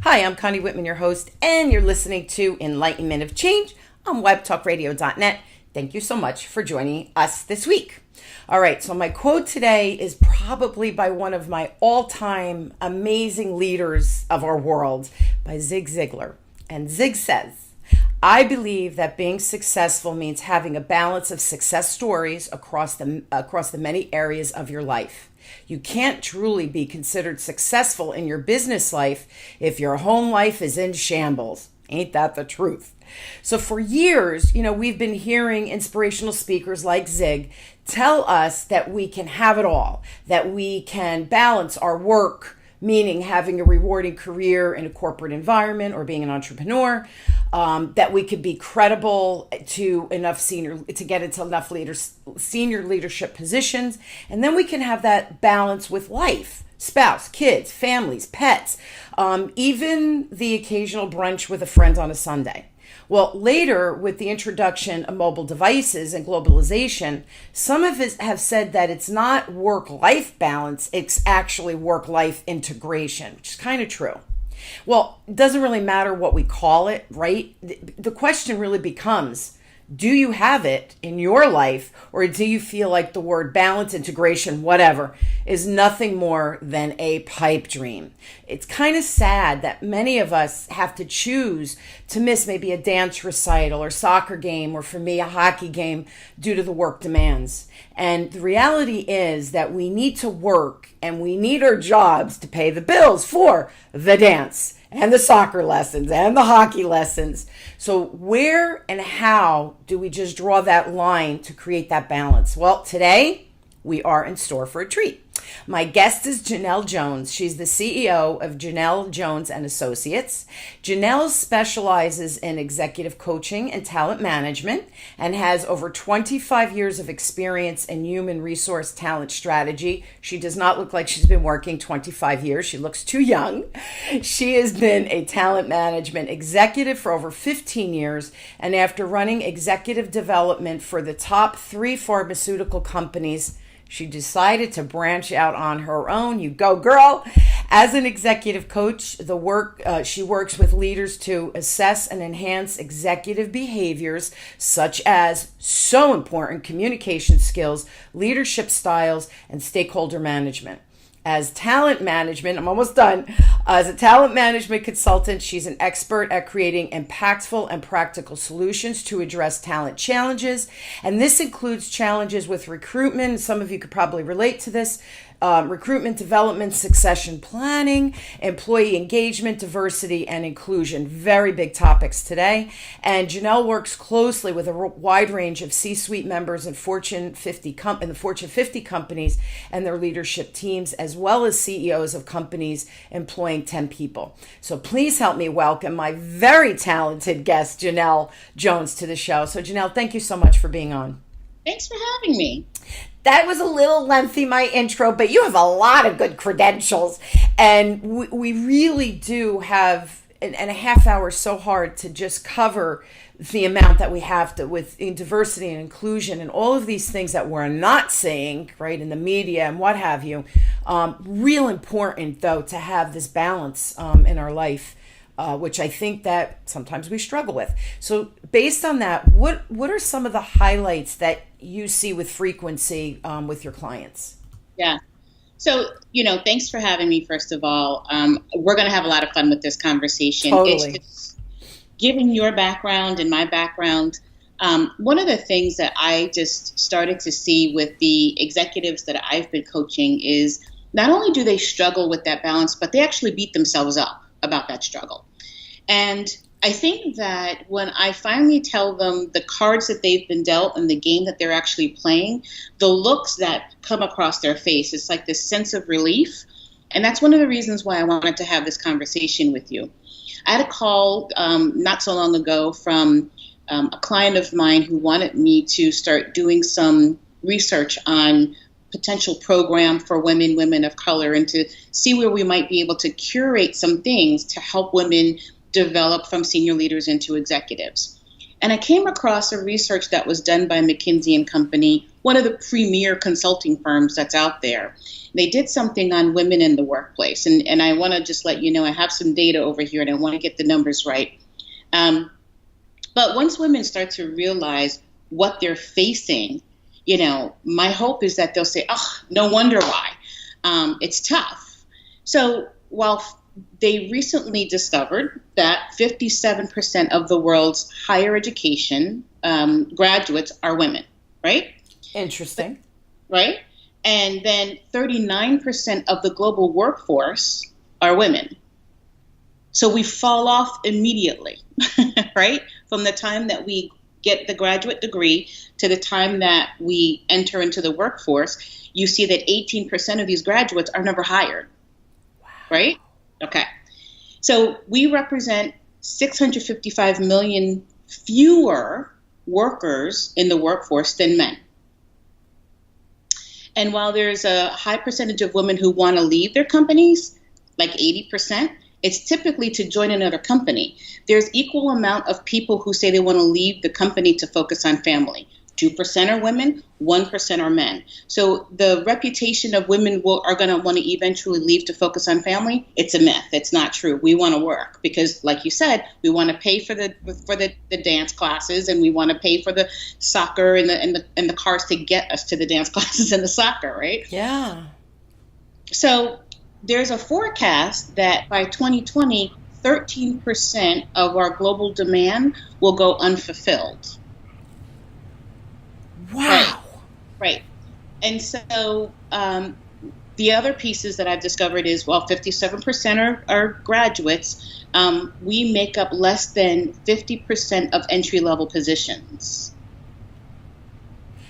Hi, I'm Connie Whitman, your host, and you're listening to Enlightenment of Change on webtalkradio.net. Thank you so much for joining us this week. All right, so my quote today is probably by one of my all-time amazing leaders of our world, by Zig Ziglar. And Zig says, I believe that being successful means having a balance of success stories across the many areas of your life. You can't truly be considered successful in your business life if your home life is in shambles. Ain't that the truth? So for years, we've been hearing inspirational speakers like Zig tell us that we can have it all, that we can balance our work, meaning having a rewarding career in a corporate environment or being an entrepreneur, that we could be credible to get into enough senior leadership positions, and then we can have that balance with life, spouse, kids, families, pets, even the occasional brunch with a friend on a Sunday. Well, later, with the introduction of mobile devices and globalization, some of us have said that it's not work-life balance, it's actually work-life integration, which is kind of true. Well, it doesn't really matter what we call it, right? The question really becomes, do you have it in your life, or do you feel like the word balance, integration, whatever, is nothing more than a pipe dream? It's kind of sad that many of us have to choose to miss maybe a dance recital or soccer game, or for me, a hockey game, due to the work demands. And the reality is that we need to work and we need our jobs to pay the bills for the dance and the soccer lessons and the hockey lessons. So where and how do we just draw that line to create that balance? Well, today we are in store for a treat. My guest is Janel Jones. She's the CEO of Janel Jones and Associates. Janel specializes in executive coaching and talent management and has over 25 years of experience in human resource talent strategy. She does not look like she's been working 25 years. She looks too young. She has been a talent management executive for over 15 years, and after running executive development for the top 3 pharmaceutical companies, she decided to branch out on her own. You go, girl. As an executive coach, she works with leaders to assess and enhance executive behaviors, such as, so important, communication skills, leadership styles, and stakeholder management. As talent management, I'm almost done. As a talent management consultant, she's an expert at creating impactful and practical solutions to address talent challenges. And this includes challenges with recruitment. Some of you could probably relate to this. Recruitment, development, succession planning, employee engagement, diversity, and inclusion. Very big topics today. And Janel works closely with a wide range of C-suite members in the Fortune 50 companies and their leadership teams, as well as CEOs of companies employing 10 people. So please help me welcome my very talented guest, Janel Jones, to the show. So Janel, thank you so much for being on. Thanks for having me. That was a little lengthy, my intro, but you have a lot of good credentials. And we really do have, and a half hour is so hard to just cover the amount that we have to with in diversity and inclusion and all of these things that we're not saying, right, in the media and what have you. Real important, though, to have this balance in our life. Which I think that sometimes we struggle with. So based on that, what are some of the highlights that you see with frequency with your clients? Yeah. So, thanks for having me, first of all. We're going to have a lot of fun with this conversation. Totally. It's given your background and my background, one of the things that I just started to see with the executives that I've been coaching is not only do they struggle with that balance, but they actually beat themselves up about that struggle. And I think that when I finally tell them the cards that they've been dealt and the game that they're actually playing, the looks that come across their face, it's like this sense of relief. And that's one of the reasons why I wanted to have this conversation with you. I had a call not so long ago from a client of mine who wanted me to start doing some research on potential program for women of color, and to see where we might be able to curate some things to help women develop from senior leaders into executives. And I came across a research that was done by McKinsey & Company one of the premier consulting firms that's out there. They did something on women in the workplace. And I want to just let you know, I have some data over here and I want to get the numbers right. But once women start to realize what they're facing, my hope is that they'll say, oh, no wonder why. It's tough. So while they recently discovered that 57% of the world's higher education graduates are women, right? Interesting. Right? And then 39% of the global workforce are women. So we fall off immediately, right? From the time that we get the graduate degree to the time that we enter into the workforce, you see that 18% of these graduates are never hired, right? Okay. So we represent 655 million fewer workers in the workforce than men. And while there's a high percentage of women who want to leave their companies, like 80%, it's typically to join another company. There's equal amount of people who say they want to leave the company to focus on family. 2% are women, 1% are men. So the reputation of women are going to want to eventually leave to focus on family, it's a myth. It's not true. We want to work because, like you said, we want to pay for the dance classes, and we want to pay for the soccer and the cars to get us to the dance classes and the soccer, right? Yeah. So there's a forecast that by 2020, 13% of our global demand will go unfulfilled. Wow. Right. And so the other pieces that I've discovered is, 57% are graduates. We make up less than 50% of entry-level positions.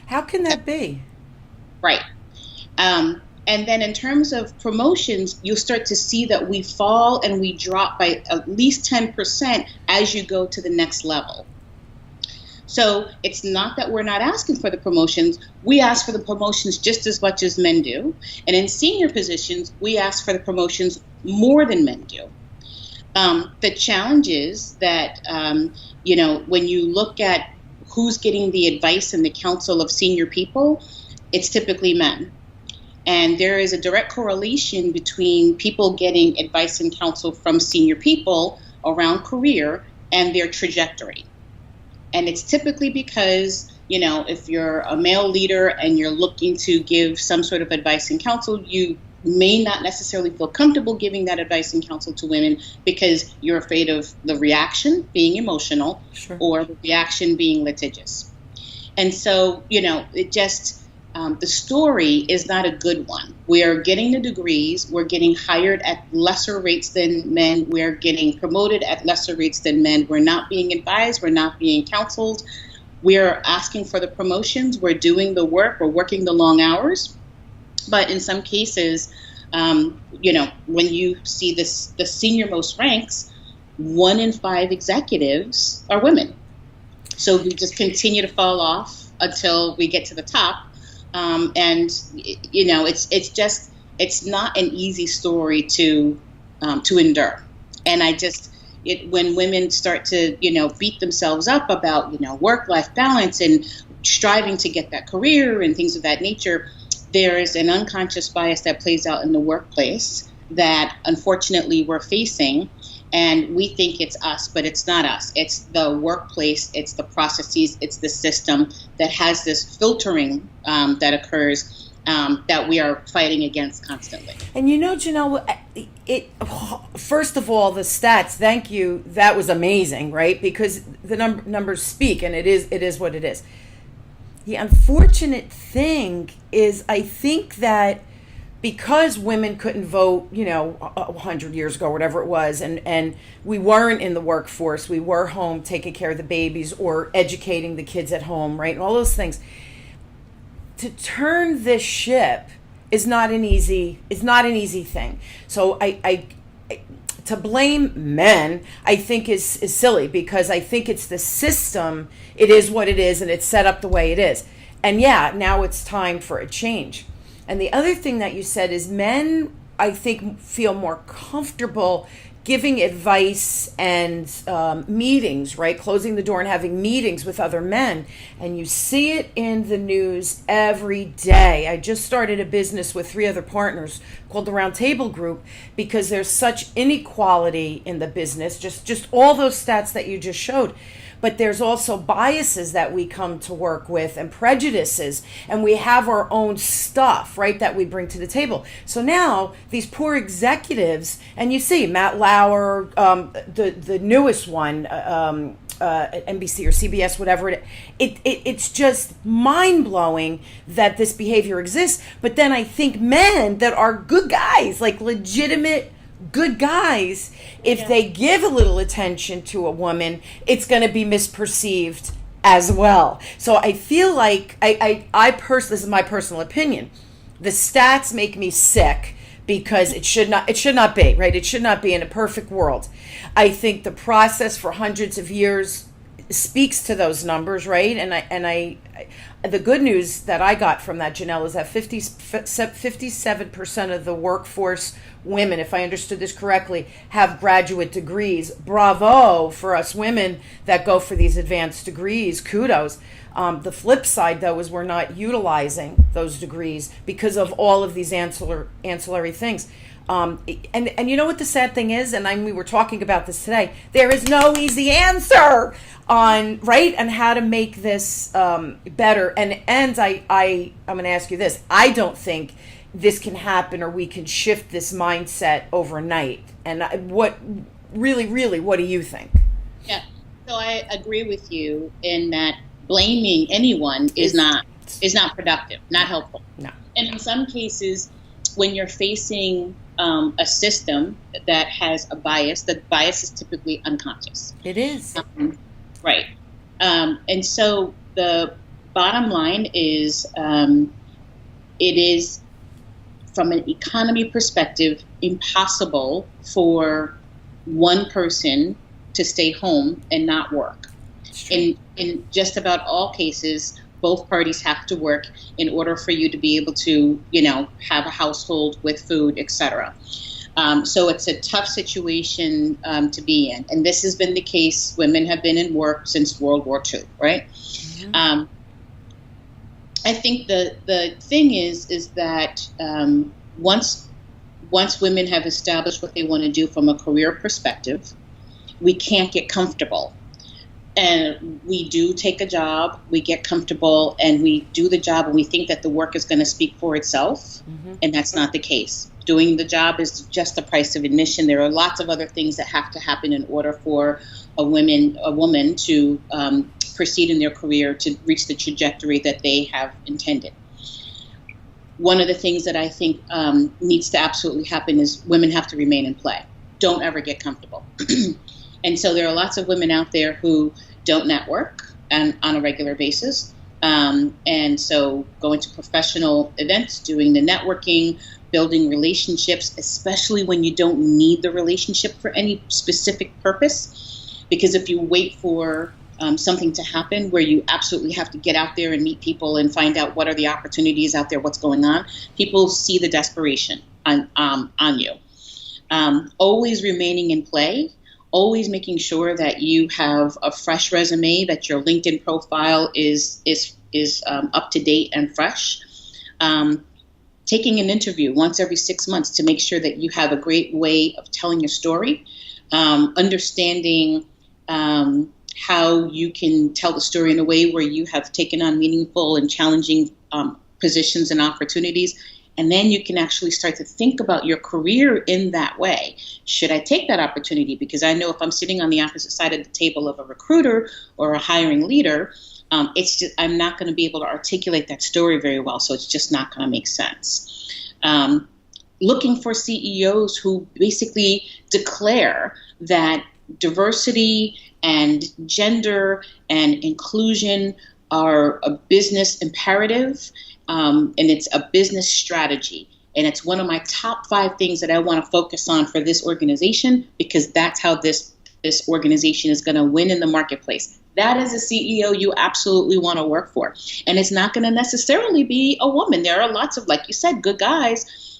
How can that be? Right. And then in terms of promotions, you'll start to see that we fall and we drop by at least 10% as you go to the next level. So it's not that we're not asking for the promotions. We ask for the promotions just as much as men do. And in senior positions, we ask for the promotions more than men do. The challenge is that, when you look at who's getting the advice and the counsel of senior people, it's typically men. And there is a direct correlation between people getting advice and counsel from senior people around career and their trajectory. And it's typically because, if you're a male leader and you're looking to give some sort of advice and counsel, you may not necessarily feel comfortable giving that advice and counsel to women because you're afraid of the reaction being emotional, sure, or the reaction being litigious. And so, it just, the story is not a good one. We are getting the degrees. We're getting hired at lesser rates than men. We're getting promoted at lesser rates than men. We're not being advised. We're not being counseled. We're asking for the promotions. We're doing the work. We're working the long hours. But in some cases, when you see the senior most ranks, 1 in 5 executives are women. So we just continue to fall off until we get to the top. It's not an easy story to endure. And when women start to, beat themselves up about, work-life balance and striving to get that career and things of that nature, there is an unconscious bias that plays out in the workplace that unfortunately we're facing. And we think it's us, but it's not us. It's the workplace, it's the processes, it's the system that has this filtering that occurs that we are fighting against constantly. And Janelle, first of all, the stats, thank you, that was amazing, right? Because the numbers speak, and it is what it is. The unfortunate thing is, I think that because women couldn't vote, 100 years ago, whatever it was, and we weren't in the workforce, we were home taking care of the babies or educating the kids at home, right? And all those things. To turn this ship is not an easy thing. So I to blame men, I think is silly, because I think it's the system. It is what it is, and it's set up the way it is. And yeah, now it's time for a change. And the other thing that you said is men, I think, feel more comfortable giving advice and meetings, right? Closing the door and having meetings with other men. And you see it in the news every day. I just started a business with 3 other partners called the Round Table Group because there's such inequality in the business, just all those stats that you just showed. But there's also biases that we come to work with and prejudices, and we have our own stuff, right, that we bring to the table. So now these poor executives, and you see Matt Lauer, the newest one, NBC or CBS, whatever it's just mind-blowing that this behavior exists. But then I think men that are good guys, like legitimate good guys, if they give a little attention to a woman, it's going to be misperceived as well. So I feel like I personally, this is my personal opinion, the stats make me sick because it should not be, right? It should not be in a perfect world. I think the process for hundreds of years speaks to those numbers, right? And I the good news that I got from that, Janelle, is that 57% of the workforce women, if I understood this correctly, have graduate degrees. Bravo for us women that go for these advanced degrees. Kudos. The flip side, though, is we're not utilizing those degrees because of all of these ancillary things. And you know what the sad thing is, and we were talking about this today, there is no easy answer on, right, and how to make this better. And I'm going to ask you this. I don't think this can happen or we can shift this mindset overnight. And what do you think? Yeah, so I agree with you in that blaming anyone is not productive, not helpful. No. And in some cases, when you're facing a system that has a bias, the bias is typically unconscious. It is. Right. And so the bottom line is it is, from an economy perspective, impossible for one person to stay home and not work. In just about all cases, both parties have to work in order for you to be able to, have a household with food, etc. So it's a tough situation to be in. And this has been the case. Women have been in work since World War II, right? Mm-hmm. I think the thing is that once women have established what they want to do from a career perspective, we can't get comfortable. And we do take a job, we get comfortable, and we do the job, and we think that the work is going to speak for itself, mm-hmm. and that's not the case. Doing the job is just the price of admission. There are lots of other things that have to happen in order for a woman to proceed in their career to reach the trajectory that they have intended. One of the things that I think needs to absolutely happen is women have to remain in play. Don't ever get comfortable. And so there are lots of women out there who don't network on a regular basis. And so going to professional events, doing the networking, building relationships, especially when you don't need the relationship for any specific purpose. Because if you wait for something to happen where you absolutely have to get out there and meet people and find out what are the opportunities out there, what's going on, people see the desperation on you. Always remaining in play. Always making sure that you have a fresh resume, that your LinkedIn profile is up to date and fresh. Taking an interview once every 6 months to make sure that you have a great way of telling your story. Understanding how you can tell the story in a way where you have taken on meaningful and challenging positions and opportunities. And then you can actually start to think about your career in that way. Should I take that opportunity? Because I know if I'm sitting on the opposite side of the table of a recruiter or a hiring leader, I'm not going to be able to articulate that story very well. So it's just not going to make sense. Looking for CEOs who basically declare that diversity and gender and inclusion are a business imperative. And it's a business strategy. And it's one of my top 5 things that I want to focus on for this organization, because that's how this organization is going to win in the marketplace. That is a CEO you absolutely want to work for. And it's not going to necessarily be a woman. There are lots of, like you said, good guys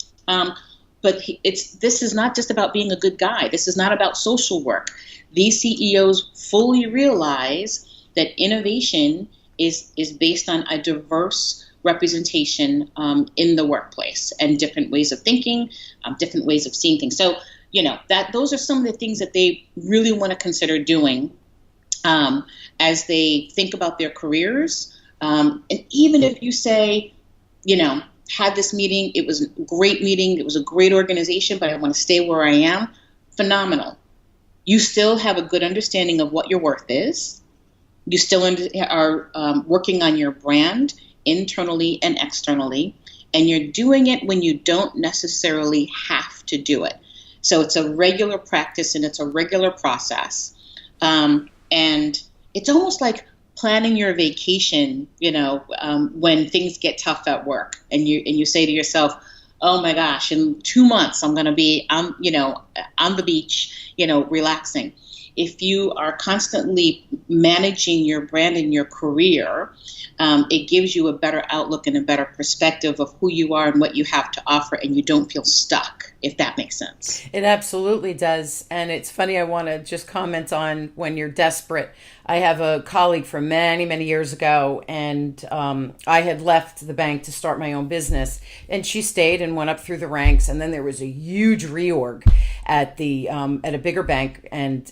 But this is not just about being a good guy. This is not about social work. These CEOs fully realize that innovation is based on a diverse representation in the workplace and different ways of thinking, different ways of seeing things. So, that those are some of the things that they really want to consider doing as they think about their careers. And even if you say, had this meeting, it was a great meeting, it was a great organization, but I want to stay where I am, phenomenal. You still have a good understanding of what your worth is. You still are working on your brand internally and externally, and you're doing it when you don't necessarily have to do it. So it's a regular practice and it's a regular process. And it's almost like planning your vacation, when things get tough at work, and you say to yourself, oh my gosh, in 2 months I'm going to be on the beach, relaxing. If you are constantly managing your brand and your career, it gives you a better outlook and a better perspective of who you are and what you have to offer, and you don't feel stuck, if that makes sense. It absolutely does. And it's funny, I want to just comment on when you're desperate. I have a colleague from many, many years ago, and I had left the bank to start my own business, and she stayed and went up through the ranks. And then there was a huge reorg at a bigger bank, and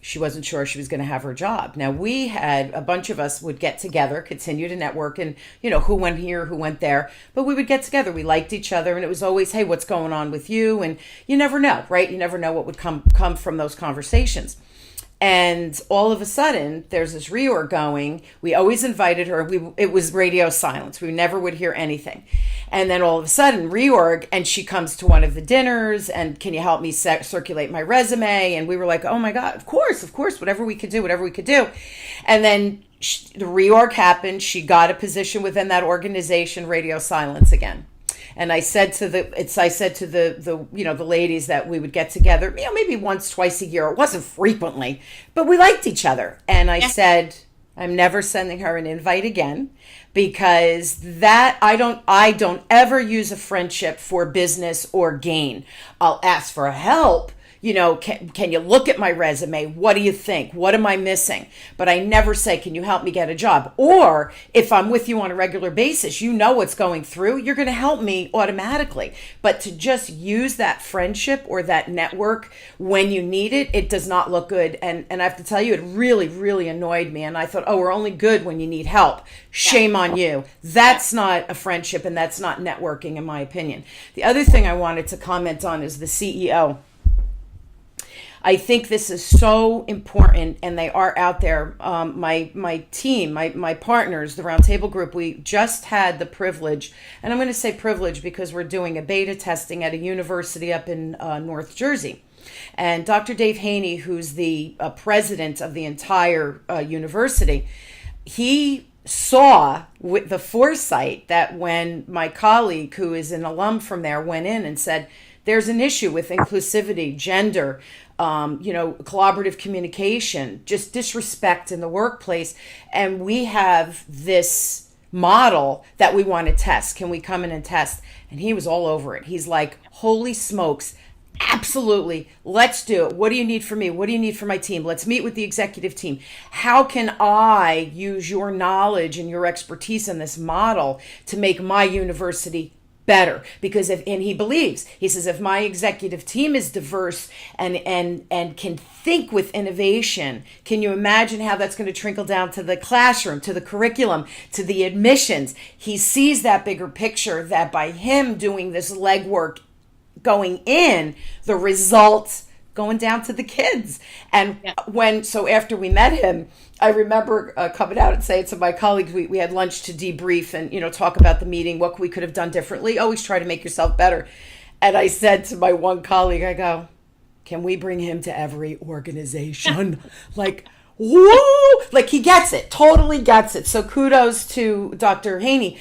she wasn't sure she was going to have her job. Now, we had a bunch of us would get together, continue to network, and who went here, who went there, but we would get together. We liked each other, and it was always, hey, what's going on with you? And you never know, right? You never know what would come from those conversations. And all of a sudden, there's this reorg going. We always invited her. It was radio silence. We never would hear anything. And then all of a sudden, reorg, and she comes to one of the dinners, and can you help me circulate my resume? And we were like, oh my God, of course, whatever we could do. And then the reorg happened. She got a position within that organization, radio silence again. And I said to the ladies that we would get together, maybe once, twice a year. It wasn't frequently, but we liked each other. And I said, I'm never sending her an invite again, because that I don't ever use a friendship for business or gain. I'll ask for help. Can you look at my resume? What do you think? What am I missing? But I never say, can you help me get a job? Or if I'm with you on a regular basis, what's going through, you're going to help me automatically. But to just use that friendship or that network when you need it, it does not look good. And I have to tell you, it really, really annoyed me. And I thought, we're only good when you need help. Shame on you. That's not a friendship, and that's not networking, in my opinion. The other thing I wanted to comment on is the CEO. I think this is so important, and they are out there. My team, my partners, the Roundtable Group, we just had the privilege, and I'm going to say privilege because we're doing a beta testing at a university up in North Jersey. And Dr. Dave Haney, who's the president of the entire university, he saw with the foresight that when my colleague, who is an alum from there, went in and said, there's an issue with inclusivity, gender, collaborative communication, just disrespect in the workplace. And we have this model that we want to test. Can we come in and test? And he was all over it. He's like, holy smokes, absolutely. Let's do it. What do you need from me? What do you need from my team? Let's meet with the executive team. How can I use your knowledge and your expertise in this model to make my university better? Because he believes, he says, if my executive team is diverse and can think with innovation, can you imagine how that's going to trickle down to the classroom, to the curriculum, to the admissions? He sees that bigger picture, that by him doing this legwork going in, the results going down to the kids. And after we met him, I remember coming out and saying to my colleagues, we had lunch to debrief and, talk about the meeting, what we could have done differently. Always try to make yourself better. And I said to my one colleague, I go, can we bring him to every organization? Like, whoa, like he gets it, totally gets it. So kudos to Dr. Haney.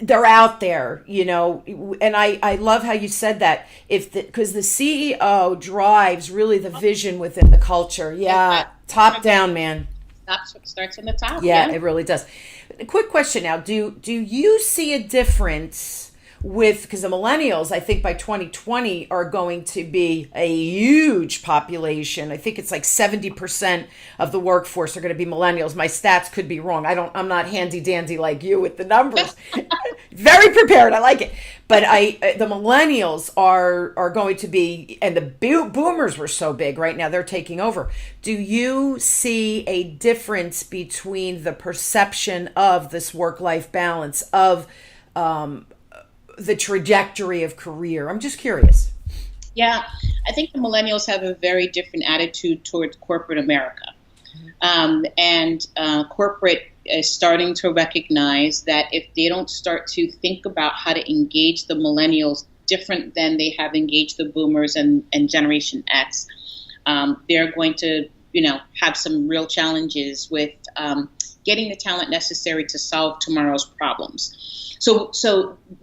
They're out there, and I love how you said that, because the CEO drives really the vision within the culture. Yeah, top down, man. Starts from the top. Yeah, it really does. A quick question now: Do you see a difference because the millennials, I think by 2020 are going to be a huge population. I think it's like 70% of the workforce are going to be millennials. My stats could be wrong. I'm not handy dandy like you with the numbers. Very prepared. I like it. But the millennials are going to be, and the boomers were so big right now, they're taking over. Do you see a difference between the perception of this work-life balance, of the trajectory of career? I'm just curious. Yeah, I think the millennials have a very different attitude towards corporate America. And corporate is starting to recognize that if they don't start to think about how to engage the millennials different than they have engaged the boomers and Generation X, they're going to, have some real challenges with getting the talent necessary to solve tomorrow's problems. So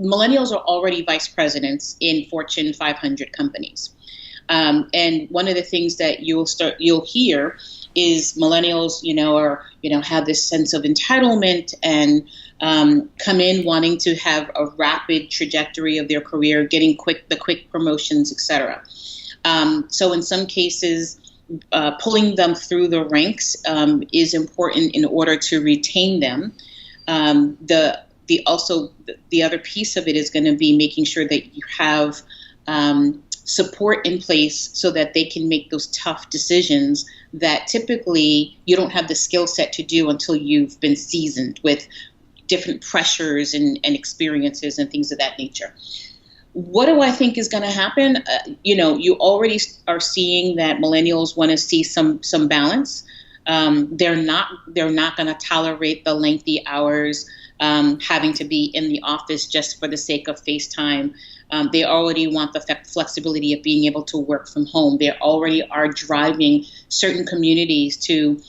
millennials are already vice presidents in Fortune 500 companies. And one of the things that you'll hear is millennials, have this sense of entitlement and come in wanting to have a rapid trajectory of their career, getting quick promotions, etc. So in some cases, pulling them through the ranks is important in order to retain them. The other piece of it is going to be making sure that you have support in place so that they can make those tough decisions that typically you don't have the skill set to do until you've been seasoned with different pressures and experiences and things of that nature. What do I think is going to happen? You already are seeing that millennials want to see some balance. They're not going to tolerate the lengthy hours, having to be in the office just for the sake of FaceTime. They already want the flexibility of being able to work from home. They already are driving certain communities to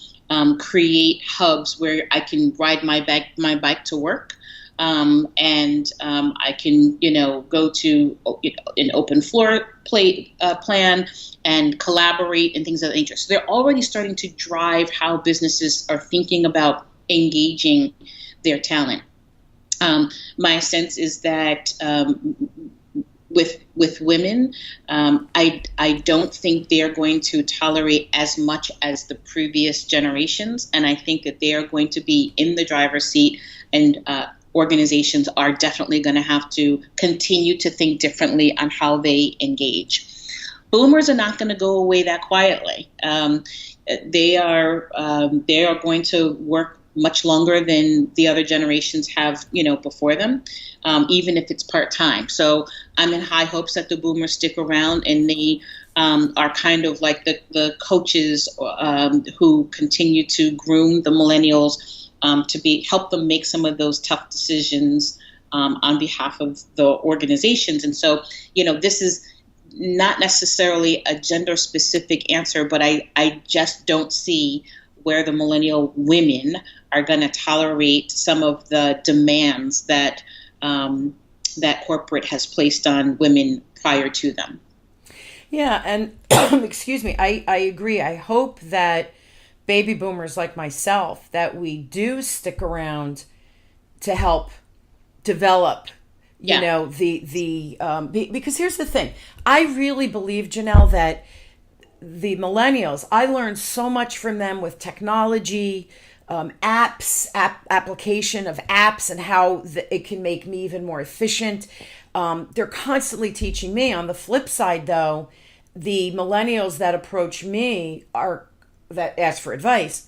create hubs where I can ride my bike to work, and I can go to an open floor plan and collaborate and things of that nature. So they're already starting to drive how businesses are thinking about engaging their talent. My sense is that with women, I don't think they're going to tolerate as much as the previous generations, and I think that they are going to be in the driver's seat, and organizations are definitely going to have to continue to think differently on how they engage. Boomers are not going to go away that quietly. They are going to work much longer than the other generations have, before them, even if it's part-time. So I'm in high hopes that the boomers stick around, and they are kind of like the coaches who continue to groom the millennials to help them make some of those tough decisions on behalf of the organizations. And so, this is not necessarily a gender-specific answer, but I just don't see where the millennial women are going to tolerate some of the demands that that corporate has placed on women prior to them. Yeah, and excuse me, I agree. I hope that baby boomers like myself, that we do stick around to help develop, because here's the thing. I really believe, Janelle, that the millennials, I learned so much from them with technology, application of apps, and how it can make me even more efficient. They're constantly teaching me. On the flip side, though, the millennials that approach me that ask for advice,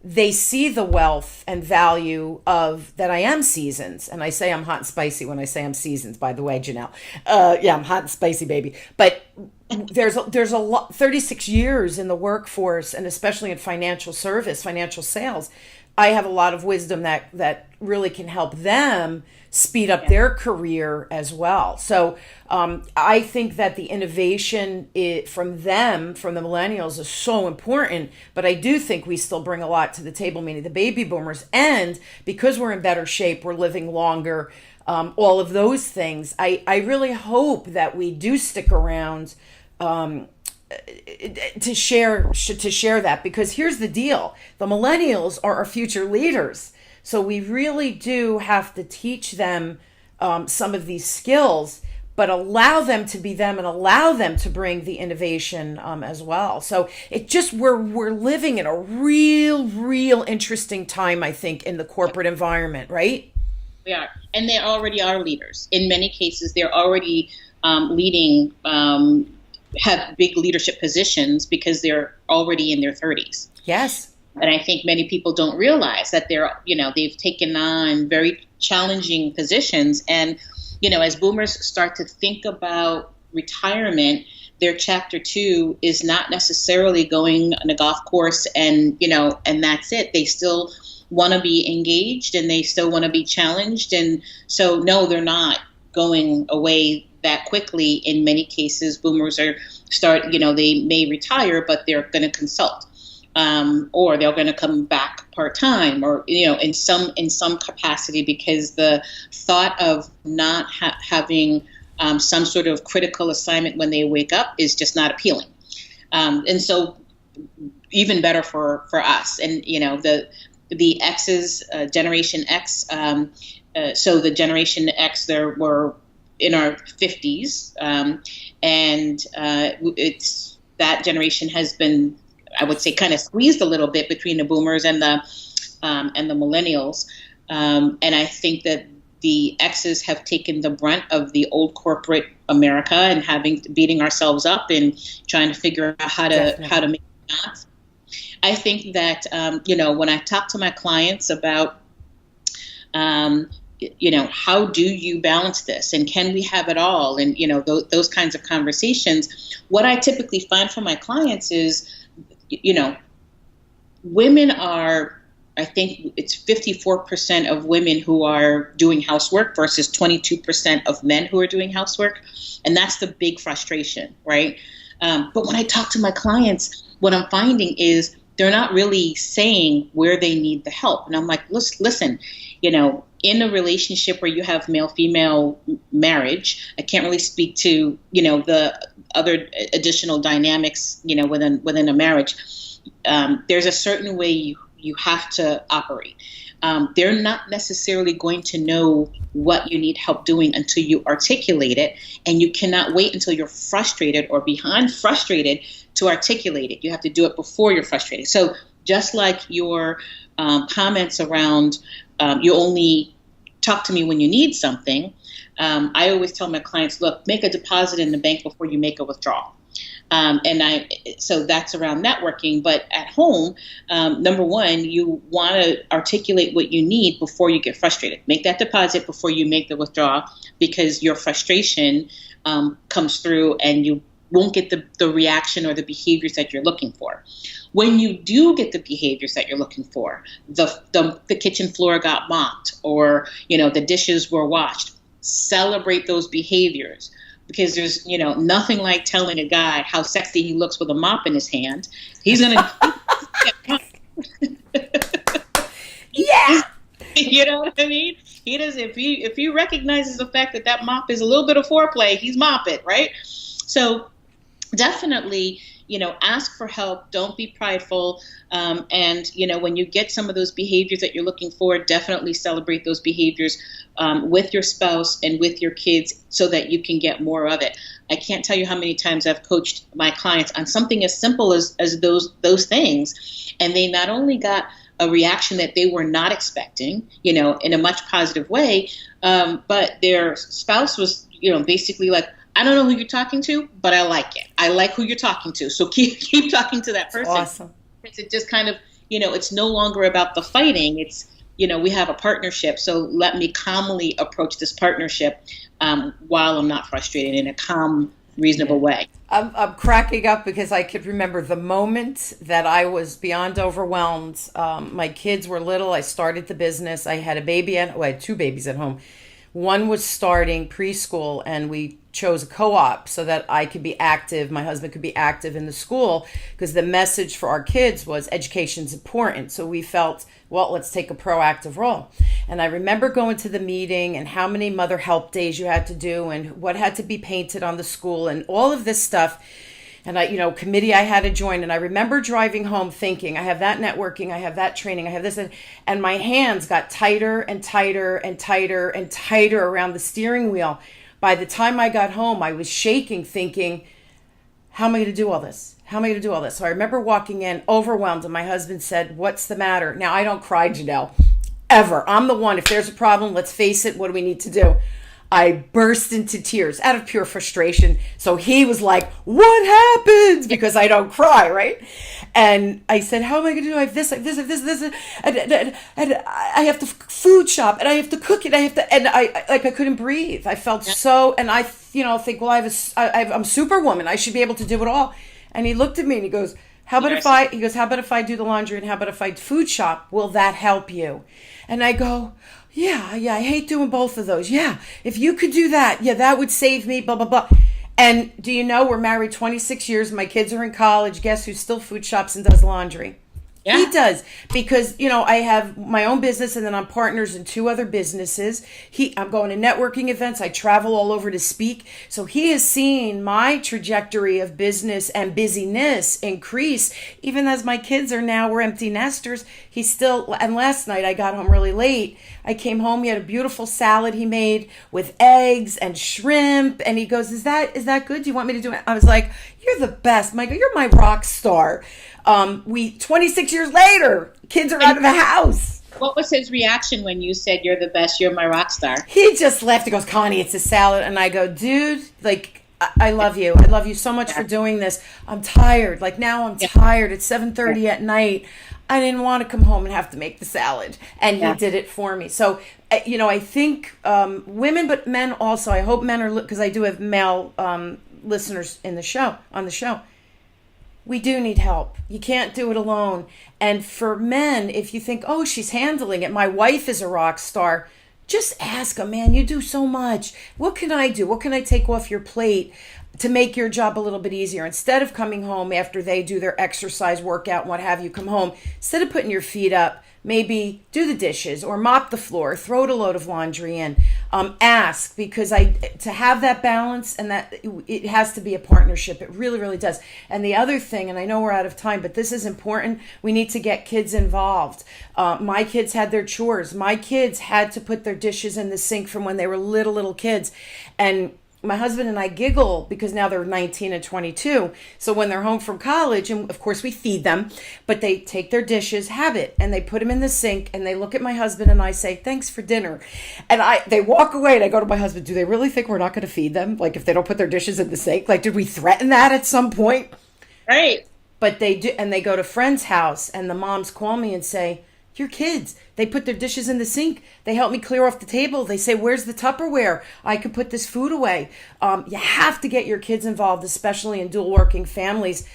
they see the wealth and value of that I am seasoned. And I say I'm hot and spicy when I say I'm seasoned, by the way, Janelle. I'm hot and spicy, baby. But there's a lot, 36 years in the workforce, and especially in financial service, financial sales. I have a lot of wisdom that really can help them speed up their career as well. So I think that the innovation from the millennials, is so important. But I do think we still bring a lot to the table, meaning the baby boomers. And because we're in better shape, we're living longer, all of those things. I really hope that we do stick around to share that, because here's the deal: the millennials are our future leaders, so we really do have to teach them some of these skills, but allow them to be them and allow them to bring the innovation as well. So it just, we're living in a real interesting time, I think, in the corporate environment, right? We are. And they already are leaders. In many cases, they're already leading, have big leadership positions because they're already in their 30s. Yes. And I think many people don't realize that they've taken on very challenging positions. And, as boomers start to think about retirement, their chapter 2 is not necessarily going on a golf course and that's it. They still want to be engaged and they still want to be challenged. And so, no, they're not going away that quickly. In many cases, boomers they may retire, but they're going to consult. Or they're going to come back part-time or, in some capacity, because the thought of not having some sort of critical assignment when they wake up is just not appealing. And so even better for us. And, the X's, Generation X, so the Generation X, there were in our 50s, and it's that generation has been, I would say, kind of squeezed a little bit between the boomers and the millennials. And I think that the X's have taken the brunt of the old corporate America and beating ourselves up and trying to figure out how to make it not. I think that, when I talk to my clients about, how do you balance this and can we have it all? And, those kinds of conversations, what I typically find for my clients is, women are, I think it's 54% of women who are doing housework versus 22% of men who are doing housework. And that's the big frustration, right? But when I talk to my clients, what I'm finding is they're not really saying where they need the help. And I'm like, listen, in a relationship where you have male-female marriage, I can't really speak to, the other additional dynamics, within a marriage. There's a certain way you have to operate. They're not necessarily going to know what you need help doing until you articulate it, and you cannot wait until you're frustrated or beyond frustrated to articulate it. You have to do it before you're frustrated. So just like your comments around you only talk to me when you need something, I always tell my clients, look, make a deposit in the bank before you make a withdrawal. So that's around networking. But at home, number one, you want to articulate what you need before you get frustrated. Make that deposit before you make the withdrawal, because your frustration comes through and you won't get the reaction or the behaviors that you're looking for. When you do get the behaviors that you're looking for, the kitchen floor got mopped, or the dishes were washed, celebrate those behaviors. Because there's, nothing like telling a guy how sexy he looks with a mop in his hand. He's gonna, yeah. You know what I mean? He does. If he recognizes the fact that mop is a little bit of foreplay, he's mop it, right? So definitely, ask for help. Don't be prideful. And, when you get some of those behaviors that you're looking for, definitely celebrate those behaviors with your spouse and with your kids so that you can get more of it. I can't tell you how many times I've coached my clients on something as simple as those things. And they not only got a reaction that they were not expecting, in a much positive way, but their spouse was, basically like, I don't know who you're talking to, but I like it. I like who you're talking to. So keep talking to that person. Awesome. It just kind of, it's no longer about the fighting. It's, we have a partnership. So let me calmly approach this partnership while I'm not frustrated, in a calm, reasonable way. I'm cracking up because I could remember the moment that I was beyond overwhelmed. My kids were little. I started the business. I had I had 2 babies at home. One was starting preschool, and we chose a co-op so that I could be active, my husband could be active in the school, because the message for our kids was education's important. So we felt, well, let's take a proactive role. And I remember going to the meeting and how many mother help days you had to do and what had to be painted on the school and all of this stuff. and committee I had to join. And I remember driving home thinking, I have that networking, I have that training, I have this, and my hands got tighter and tighter and tighter and tighter around the steering wheel. By the time I got home, I was shaking, thinking, how am I going to do all this? How am I going to do all this? So I remember walking in overwhelmed, and my husband said, what's the matter? Now, I don't cry, Janelle, ever. I'm the one. If there's a problem, let's face it. What do we need to do? I burst into tears out of pure frustration. So he was like, what happened? Because I don't cry, right? And I said, how am I going to do? I have this, and I have to food shop, and I have to cook it. And I couldn't breathe. I felt so, and I think, well, I'm Superwoman. I should be able to do it all. And he looked at me and he goes, how about if I do the laundry, and how about if I food shop? Will that help you? And I go, yeah, I hate doing both of those. Yeah, if you could do that, yeah, that would save me, blah, blah, blah. And do you know, we're married 26 years. My kids are in college. Guess who still food shops and does laundry? Yeah. He does, because, I have my own business, and then I'm partners in 2 other businesses. I'm going to networking events. I travel all over to speak. So he has seen my trajectory of business and busyness increase, even as my kids we're empty nesters. And last night I got home really late. I came home, he had a beautiful salad he made with eggs and shrimp. And he goes, is that good? Do you want me to do it? I was like, you're the best, Michael. You're my rock star. 26 years later, kids are out of the house. What was his reaction when you said, you're the best, you're my rock star? He just laughed. He goes, Connie, it's a salad. And I go, dude, I love you. I love you so much for doing this. I'm tired. Now I'm tired. It's 7:30 at night. I didn't want to come home and have to make the salad. And he did it for me. So, I think women, but men also. I hope men are, because I do have male listeners on the show. We do need help. You can't do it alone. And for men, if you think, oh, she's handling it, my wife is a rock star, just ask them, man, you do so much. What can I do? What can I take off your plate to make your job a little bit easier? Instead of coming home after they do their exercise, workout, and what have you, come home, instead of putting your feet up, maybe do the dishes or mop the floor, throw a load of laundry in. Ask, because to have that balance, and that it has to be a partnership. It really, really does. And the other thing, and I know we're out of time, but this is important, we need to get kids involved. My kids had their chores. My kids had to put their dishes in the sink from when they were little kids. And my husband and I giggle because now they're 19 and 22. So when they're home from college, and of course we feed them, but they take their dishes, and they put them in the sink, and they look at my husband and I say, thanks for dinner. And they walk away, and I go to my husband, do they really think we're not going to feed them? If they don't put their dishes in the sink? Did we threaten that at some point? Right. But they do, and they go to friend's house, and the moms call me and say, your kids, they put their dishes in the sink. They help me clear off the table. They say, where's the Tupperware? I could put this food away. You have to get your kids involved, especially in dual working families.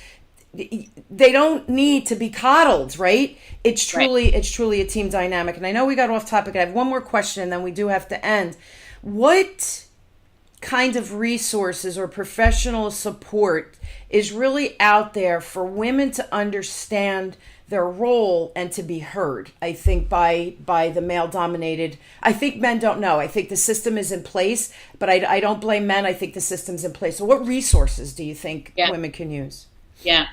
They don't need to be coddled, right? It's truly a team dynamic. And I know we got off topic. I have one more question, and then we do have to end. What kind of resources or professional support is really out there for women to understand their role and to be heard? I think by the male dominated, I think men don't know. I think the system is in place, but I don't blame men. I think the system's in place. So what resources do you think women can use? Yeah.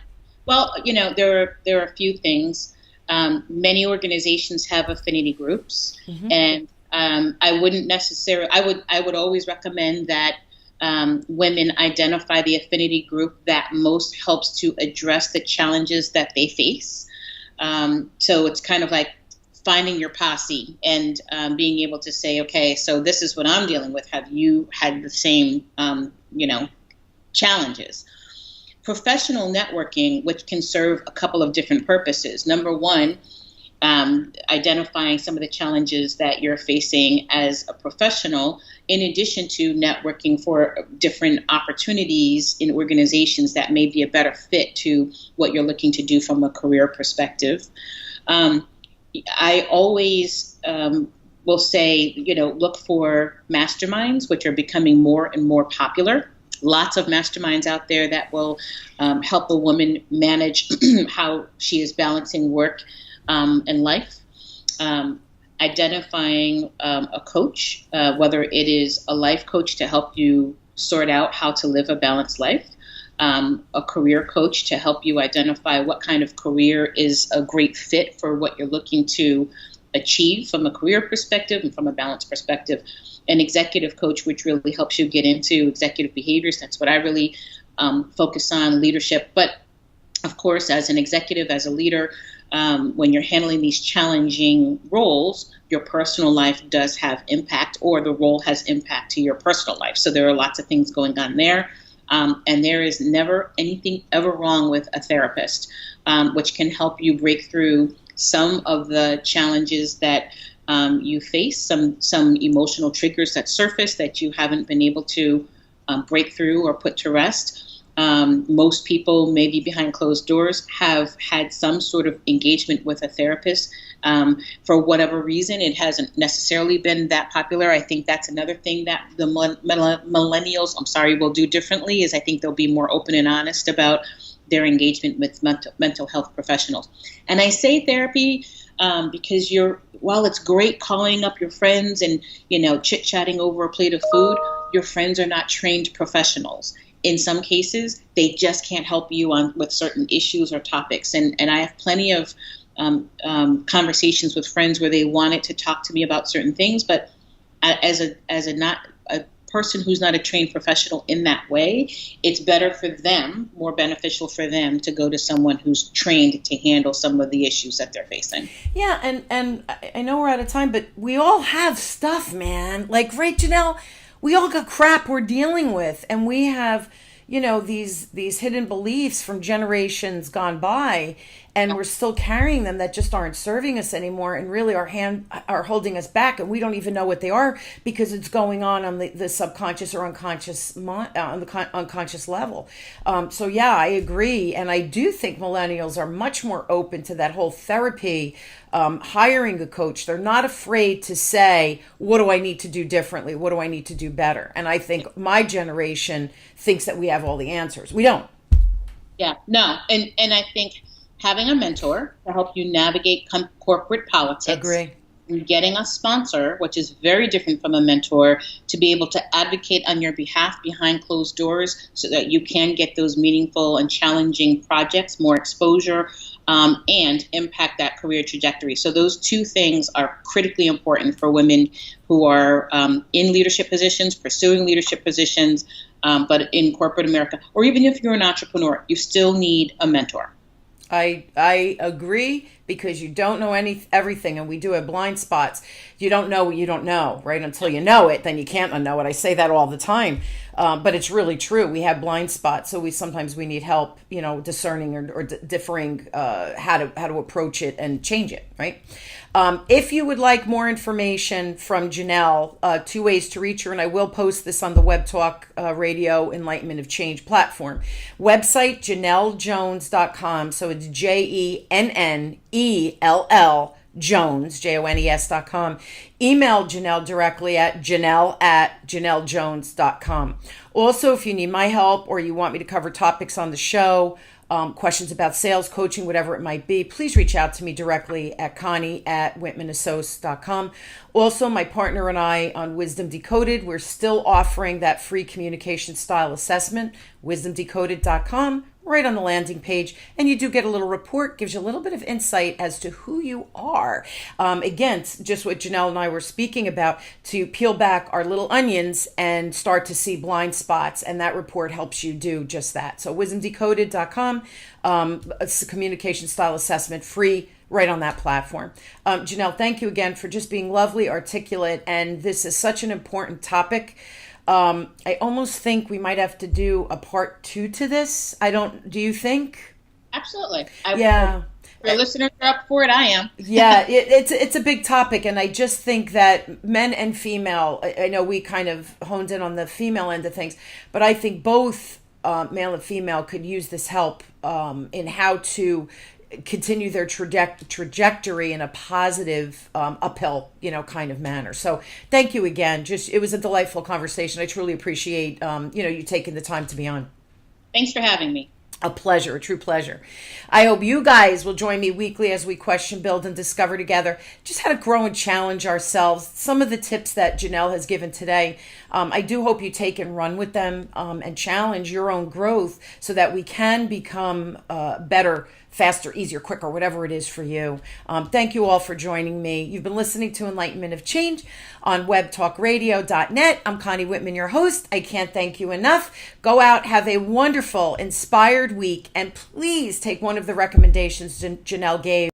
Well, there are a few things. Many organizations have affinity groups, and I would always recommend that women identify the affinity group that most helps to address the challenges that they face. So it's kind of like finding your posse and being able to say, okay, so this is what I'm dealing with. Have you had the same, challenges? Professional networking, which can serve a couple of different purposes. Number one, identifying some of the challenges that you're facing as a professional, in addition to networking for different opportunities in organizations that may be a better fit to what you're looking to do from a career perspective. I always will say, look for masterminds, which are becoming more and more popular. Lots of masterminds out there that will help a woman manage how she is balancing work and life. Identifying a coach, whether it is a life coach to help you sort out how to live a balanced life, a career coach to help you identify what kind of career is a great fit for what you're looking to achieve from a career perspective and from a balance perspective. An executive coach, which really helps you get into executive behaviors. That's what I really focus on, leadership. But of course, as an executive, as a leader, when you're handling these challenging roles, your personal life does have impact, or the role has impact to your personal life. So there are lots of things going on there. And there is never anything ever wrong with a therapist, which can help you break through some of the challenges that you face, some emotional triggers that surface that you haven't been able to break through or put to rest. Most people, maybe behind closed doors, have had some sort of engagement with a therapist. For whatever reason, it hasn't necessarily been that popular. I think that's another thing that the millennials, will do differently, is I think they'll be more open and honest about their engagement with mental health professionals. And I say therapy because while it's great calling up your friends and, chit-chatting over a plate of food, your friends are not trained professionals. In some cases, they just can't help you with certain issues or topics. And I have plenty of conversations with friends where they wanted to talk to me about certain things, but as a person who's not a trained professional in that way, it's better for them, more beneficial for them, to go to someone who's trained to handle some of the issues that they're facing. Yeah, and I know we're out of time, but we all have stuff, man. Like, right, Janelle? We all got crap we're dealing with, and we have, these hidden beliefs from generations gone by, and we're still carrying them that just aren't serving us anymore, and really are holding us back, and we don't even know what they are because it's going on the subconscious or unconscious on the unconscious level. So yeah, I agree, and I do think millennials are much more open to that whole therapy. Hiring a coach, they're not afraid to say, what do I need to do differently? What do I need to do better? And I think my generation thinks that we have all the answers. We don't. Yeah, no. And I think having a mentor to help you navigate corporate politics. Agree. And getting a sponsor, which is very different from a mentor, to be able to advocate on your behalf behind closed doors so that you can get those meaningful and challenging projects, more exposure, and impact that career trajectory. So those two things are critically important for women who are in leadership positions, pursuing leadership positions, but in corporate America, or even if you're an entrepreneur, you still need a mentor. I agree, because you don't know everything, and we do have blind spots. You don't know what you don't know, right? Until you know it, then you can't unknow it. I say that all the time, but it's really true. We have blind spots, so sometimes we need help, discerning or differing how to approach it and change it, right? If you would like more information from Janelle, 2 ways to reach her, and I will post this on the Web Talk Radio Enlightenment of Change platform. Website, JanelleJones.com. So it's JENNELL Jones, JONES.com. Email Janelle directly at janelle@janellejones.com. Also, if you need my help or you want me to cover topics on the show, questions about sales, coaching, whatever it might be, please reach out to me directly at Connie@WhitmanAssociates.com. Also, my partner and I on Wisdom Decoded, we're still offering that free communication style assessment, wisdomdecoded.com, right on the landing page. And you do get a little report, gives you a little bit of insight as to who you are. Again, just what Janelle and I were speaking about, to peel back our little onions and start to see blind spots. And that report helps you do just that. So wisdomdecoded.com, it's a communication style assessment, free, right on that platform. Janelle, thank you again for just being lovely, articulate. And this is such an important topic. I almost think we might have to do a part 2 to this. Do you think? Absolutely. Yeah. If your listeners are up for it, I am. Yeah, it's a big topic, and I just think that men and female, I know we kind of honed in on the female end of things, but I think both male and female could use this help in how to continue their trajectory in a positive uphill kind of manner. So thank you again. It was a delightful conversation. I truly appreciate you taking the time to be on. Thanks for having me. A pleasure, a true pleasure. I hope you guys will join me weekly as we question, build, and discover together just how to grow and challenge ourselves. Some of the tips that Janelle has given today, I do hope you take and run with them and challenge your own growth so that we can become better, faster, easier, quicker, whatever it is for you. Thank you all for joining me. You've been listening to Enlightenment of Change on webtalkradio.net. I'm Connie Whitman, your host. I can't thank you enough. Go out, have a wonderful, inspired week, and please take one of the recommendations Janelle gave.